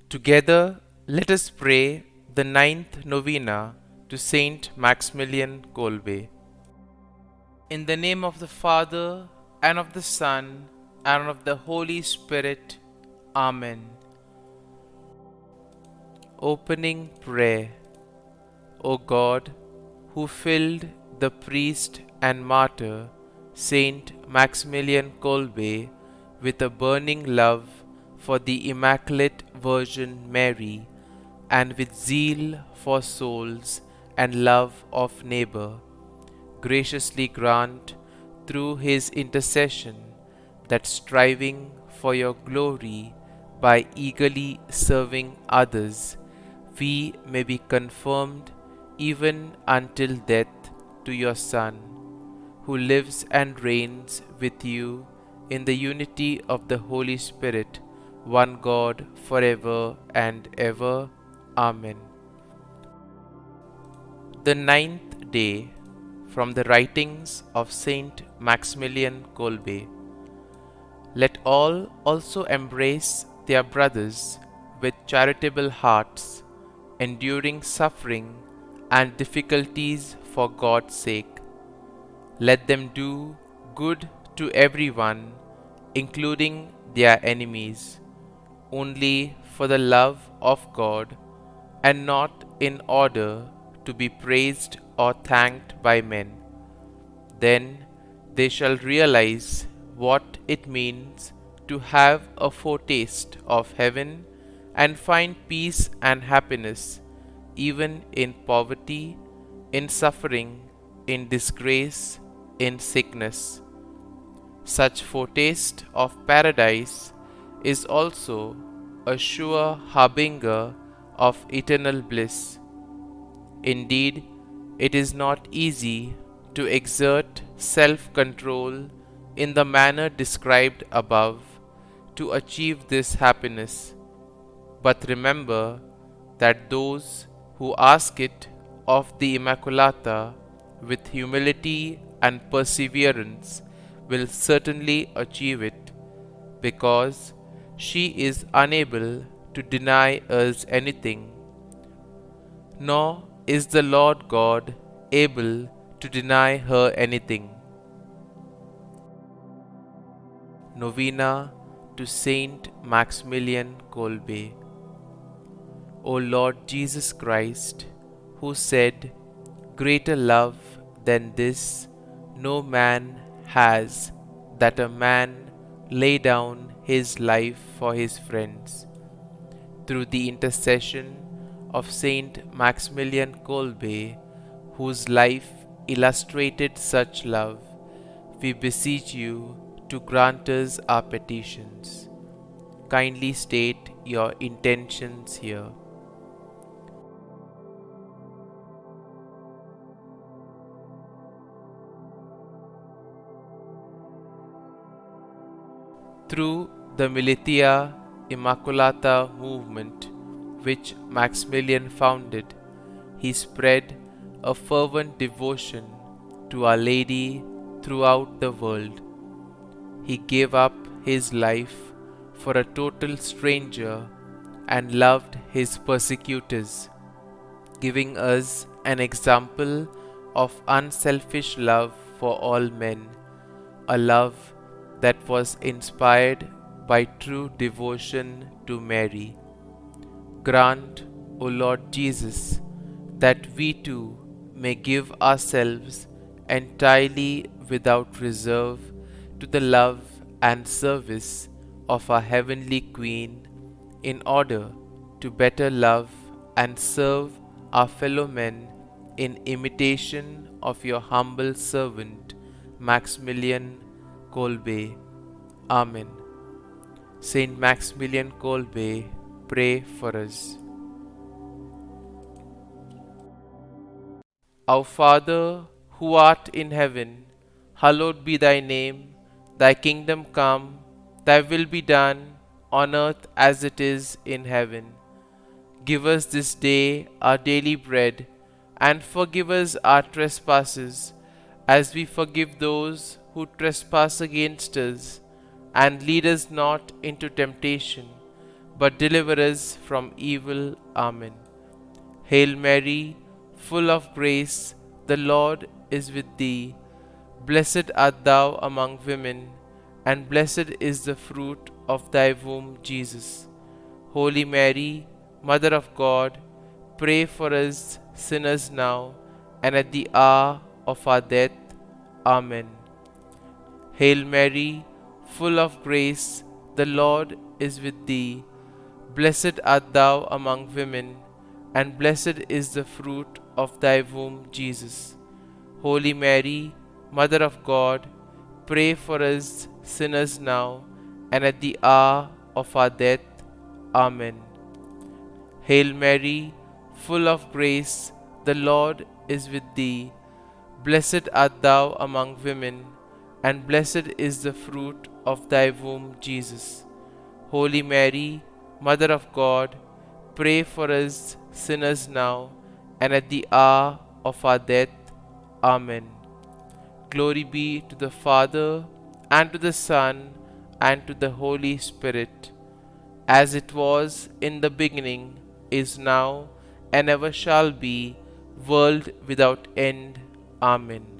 Together, let us pray the ninth novena to St Maximilian Kolbe. In the name of the Father, and of the Son, and of the Holy Spirit. Amen. Opening Prayer. O God, who filled the priest and martyr St Maximilian Kolbe with a burning love for the Immaculate Virgin Mary, and with zeal for souls and love of neighbor, graciously grant through his intercession that, striving for your glory by eagerly serving others, we may be confirmed even until death to your Son, who lives and reigns with you in the unity of the Holy Spirit, one God, forever and ever. Amen. The ninth day from the writings of St Maximilian Kolbe. Let all also embrace their brothers with charitable hearts, enduring suffering and difficulties for God's sake. Let them do good to everyone, including their enemies, only for the love of God, and not in order to be praised or thanked by men. Then they shall realize what it means to have a foretaste of heaven and find peace and happiness even in poverty, in suffering, in disgrace, in sickness. Such foretaste of paradise is also a sure harbinger of eternal bliss. Indeed, it is not easy to exert self-control in the manner described above to achieve this happiness. But remember that those who ask it of the Immaculata with humility and perseverance will certainly achieve it, because she is unable to deny us anything, nor is the Lord God able to deny her anything. Novena to Saint Maximilian Kolbe. O Lord Jesus Christ, who said, "Greater love than this no man has, that a man lay down his life for his friends," through the intercession of Saint Maximilian Kolbe, whose life illustrated such love, we beseech you to grant us our petitions. Kindly state your intentions here. Through the Militia Immaculata movement, which Maximilian founded, he spread a fervent devotion to Our Lady throughout the world. He gave up his life for a total stranger and loved his persecutors, giving us an example of unselfish love for all men, a love that was inspired by true devotion to Mary. Grant, O Lord Jesus, that we too may give ourselves entirely without reserve to the love and service of our Heavenly Queen, in order to better love and serve our fellow men in imitation of your humble servant Maximilian Kolbe. Amen. Saint Maximilian Kolbe, pray for us. Our Father, who art in heaven, hallowed be thy name. Thy kingdom come, thy will be done, on earth as it is in heaven. Give us this day our daily bread, and forgive us our trespasses, as we forgive those who trespass against us. And lead us not into temptation, but deliver us from evil. Amen. Hail Mary, full of grace, the Lord is with thee. Blessed art thou among women, and blessed is the fruit of thy womb, Jesus. Holy Mary, Mother of God, pray for us sinners now and at the hour of our death. Amen. Hail Mary, full of grace, the Lord is with thee. Blessed art thou among women, and blessed is the fruit of thy womb, Jesus. Holy Mary, Mother of God, pray for us sinners now and at the hour of our death. Amen. Hail Mary, full of grace, the Lord is with thee. Blessed art thou among women, and blessed is the fruit of thy womb, Jesus. Holy Mary, Mother of God, pray for us sinners now and at the hour of our death. Amen. Glory be to the Father, and to the Son, and to the Holy Spirit, as it was in the beginning, is now, and ever shall be, world without end. Amen.